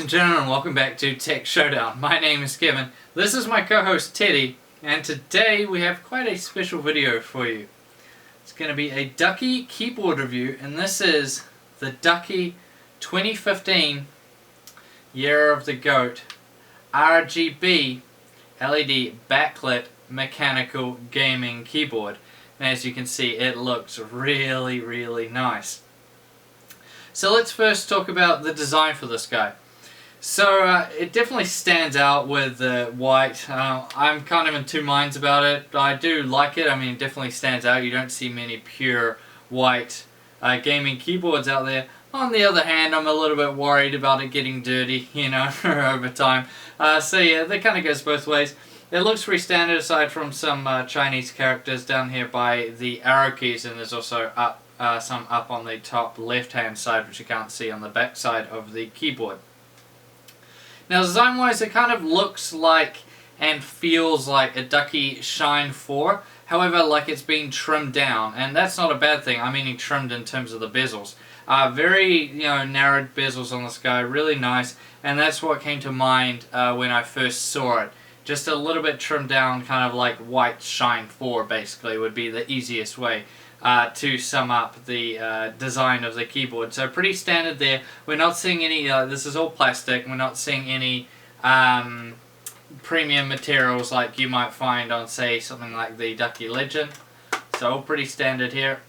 and gentlemen, welcome back to Tech Showdown. My name is Kevin, this is my co-host Teddy, and today we have quite a special video for you. It's going to be a Ducky keyboard review, and this is the Ducky 2015 Year of the Goat RGB LED backlit mechanical gaming keyboard. And as you can see, it looks really nice. So let's first talk about the design for this guy. So it definitely stands out with the white. I'm kind of in two minds about it. I do like it. I mean, it definitely stands out. You don't see many pure white gaming keyboards out there. On the other hand, I'm a little bit worried about it getting dirty, you know, over time. So yeah, that kind of goes both ways. It looks pretty standard aside from some Chinese characters down here by the arrow keys, and there's also some up on the top left hand side which you can't see on the back side of the keyboard. Now design wise, it kind of looks like and feels like a Ducky Shine 4, however like it's been trimmed down, and that's not a bad thing. I mean trimmed in terms of the bezels. Very narrowed bezels on this guy, really nice, and that's what came to mind when I first saw it. Just a little bit trimmed down, kind of like white Shine 4 basically would be the easiest way to sum up the design of the keyboard. So pretty standard there. We're not seeing any, this is all plastic, we're not seeing any premium materials like you might find on, say, something like the Ducky Legend. So all pretty standard here.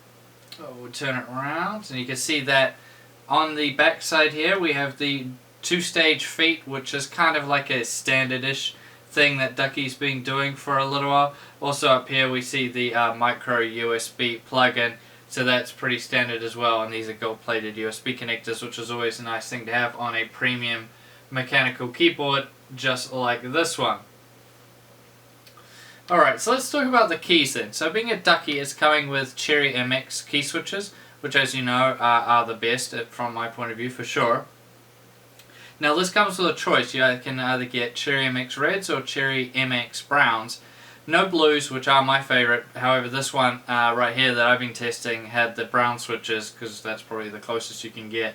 We'll turn it around and you can see that on the back side here we have the two-stage feet, which is kind of like a standard-ish thing that Ducky's been doing for a little while. Also up here we see the micro USB plug-in, so that's pretty standard as well, and these are gold-plated USB connectors, which is always a nice thing to have on a premium mechanical keyboard just like this one. Alright, so let's talk about the keys then. So being a Ducky, it's coming with Cherry MX key switches, which as you know are the best from my point of view for sure. Now this comes with a choice. You can either get Cherry MX Reds or Cherry MX Browns. No blues, which are my favourite. However, this one right here that I've been testing had the brown switches, because that's probably the closest you can get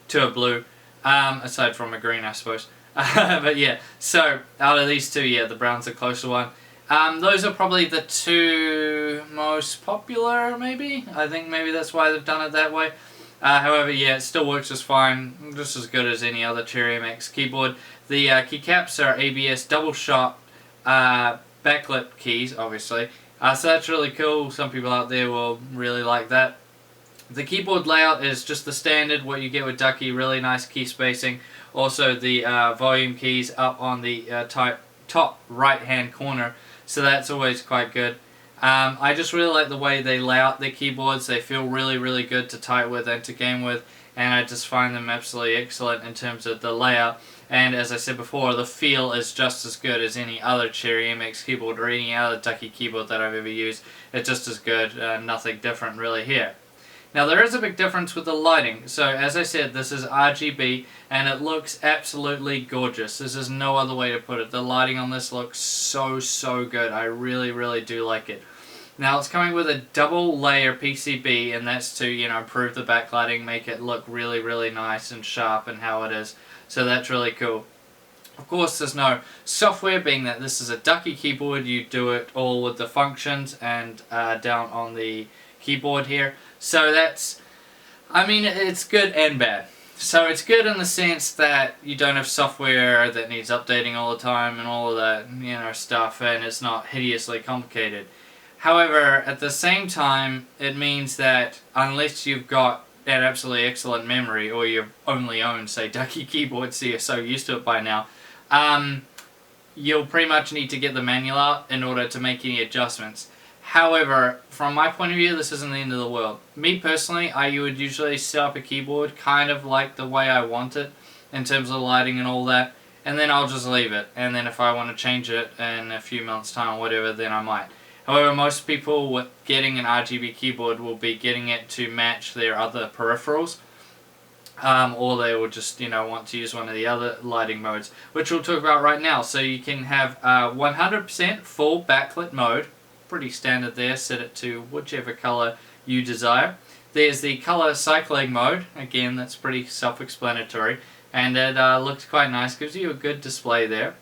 to a blue, aside from a green I suppose. But yeah, so out of these two, yeah, the brown's the closer one. Those are probably the two most popular, maybe. I think maybe that's why they've done it that way. However, yeah, it still works just fine, just as good as any other Cherry MX keyboard. The keycaps are ABS double shot backlit keys, obviously. So that's really cool. Some people out there will really like that. The keyboard layout is just the standard, what you get with Ducky, really nice key spacing. Also the volume keys up on the top right hand corner, so that's always quite good. I just really like the way they lay out their keyboards. They feel really good to type with and to game with, and I just find them absolutely excellent in terms of the layout. And as I said before, the feel is just as good as any other Cherry MX keyboard or any other Ducky keyboard that I've ever used. It's just as good, nothing different really here. Now there is a big difference with the lighting. So as I said, this is RGB and it looks absolutely gorgeous. This is no other way to put it. The lighting on this looks so good. I really do like it. Now it's coming with a double layer PCB, and that's to improve the backlighting, make it look really nice and sharp and how it is. So that's really cool. Of course there's no software, being that this is a Ducky keyboard. You do it all with the functions and down on the keyboard here. So that's, I mean, it's good and bad. So it's good in the sense that you don't have software that needs updating all the time and all of that stuff, and it's not hideously complicated. However, at the same time, it means that unless you've got an absolutely excellent memory, or you've only owned, say, Ducky keyboards, so you're so used to it by now, you'll pretty much need to get the manual out in order to make any adjustments. However, from my point of view, this isn't the end of the world. Me personally, I would usually set up a keyboard kind of like the way I want it, in terms of lighting and all that, and then I'll just leave it. And then if I want to change it in a few months' time or whatever, then I might. However, most people with getting an RGB keyboard will be getting it to match their other peripherals, or they will just want to use one of the other lighting modes, which we'll talk about right now. So you can have 100% full backlit mode, pretty standard there, set it to whichever color you desire. There's the color cycling mode, again that's pretty self-explanatory. and it looks quite nice, gives you a good display there.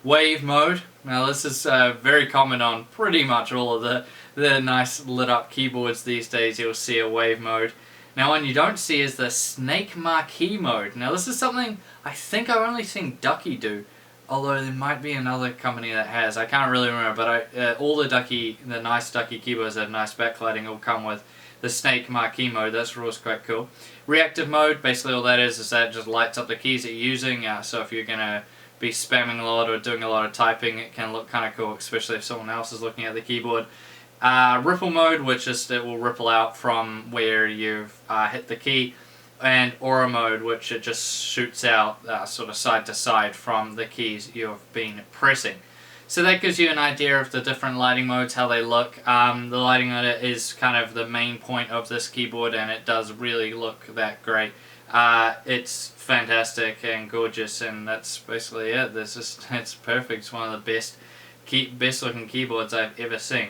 Wave mode, now this is very common on pretty much all of the nice lit up keyboards these days. You'll see a wave mode. Now one you don't see is the snake marquee mode. Now this is something I think I've only seen Ducky do, although there might be another company that has. I can't really remember, but all the nice Ducky keyboards that have nice backlighting will come with the snake marquee mode. That's always quite cool. Reactive mode, basically all that is that it just lights up the keys that you're using. So if you're going to be spamming a lot or doing a lot of typing, it can look kind of cool, especially if someone else is looking at the keyboard. Riffle mode, which is it will ripple out from where you've hit the key, and aura mode, which it just shoots out sort of side to side from the keys you've been pressing. So that gives you an idea of the different lighting modes, how they look. The lighting on it is kind of the main point of this keyboard, and it does really look that great. It's fantastic and gorgeous, and that's basically it. It's perfect. It's one of the best looking keyboards I've ever seen.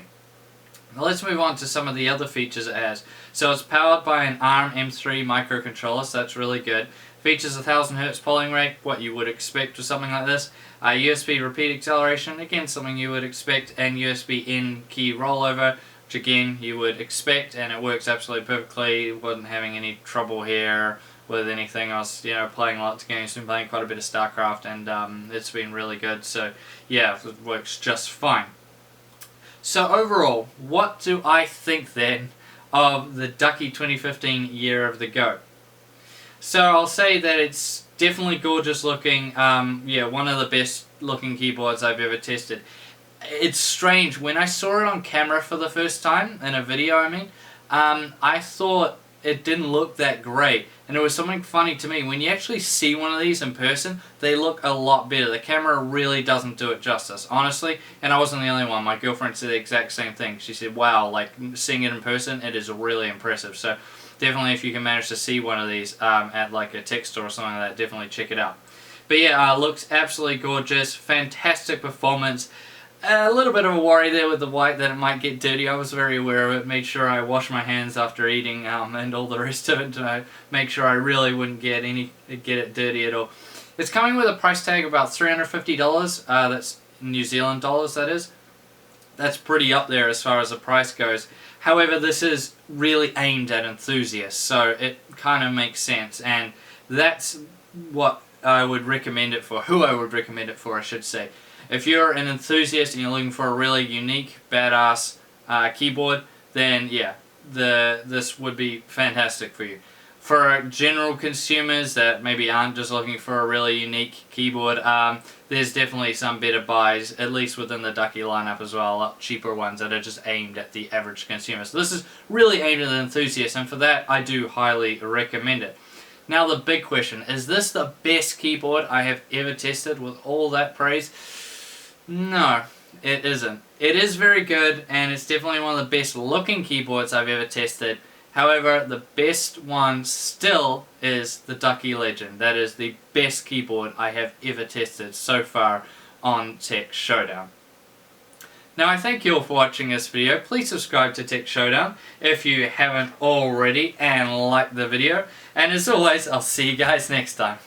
Now let's move on to some of the other features it has. So it's powered by an ARM M3 microcontroller, so that's really good. Features 1000 Hz polling rate, what you would expect with something like this. USB repeat acceleration, again something you would expect, and USB in key rollover, which again you would expect, and it works absolutely perfectly. Wasn't having any trouble here with anything. I was playing lots of games, been playing quite a bit of StarCraft, and it's been really good. So yeah, it works just fine. So overall, what do I think then of the Ducky 2015 Year of the Goat? So I'll say that it's definitely gorgeous looking. Yeah, one of the best looking keyboards I've ever tested. It's strange, when I saw it on camera for the first time, in a video I mean, I thought it didn't look that great. And it was something funny to me. When you actually see one of these in person, they look a lot better. The camera really doesn't do it justice, honestly. And I wasn't the only one. My girlfriend said the exact same thing. She said, wow, like seeing it in person, it is really impressive. So definitely if you can manage to see one of these at like a tech store or something like that, definitely check it out. But yeah, looks absolutely gorgeous. Fantastic performance. A little bit of a worry there with the white that it might get dirty. I was very aware of it. Made sure I washed my hands after eating and all the rest of it to make sure I really wouldn't get it dirty at all. It's coming with a price tag of about $350. That's New Zealand dollars, that is. That's pretty up there as far as the price goes. However, this is really aimed at enthusiasts, so it kind of makes sense, and that's what I would recommend it for. Who I would recommend it for, I should say. If you're an enthusiast and you're looking for a really unique, badass keyboard, then yeah, this would be fantastic for you. For general consumers that maybe aren't just looking for a really unique keyboard, there's definitely some better buys, at least within the Ducky lineup as well, a lot cheaper ones that are just aimed at the average consumer. So this is really aimed at the enthusiast, and for that I do highly recommend it. Now the big question, is this the best keyboard I have ever tested with all that praise? No, it isn't. It is very good, and it's definitely one of the best looking keyboards I've ever tested. However, the best one still is the Ducky Legend. That is the best keyboard I have ever tested so far on Tech Showdown. Now I thank you all for watching this video. Please subscribe to Tech Showdown if you haven't already, and like the video. And as always, I'll see you guys next time.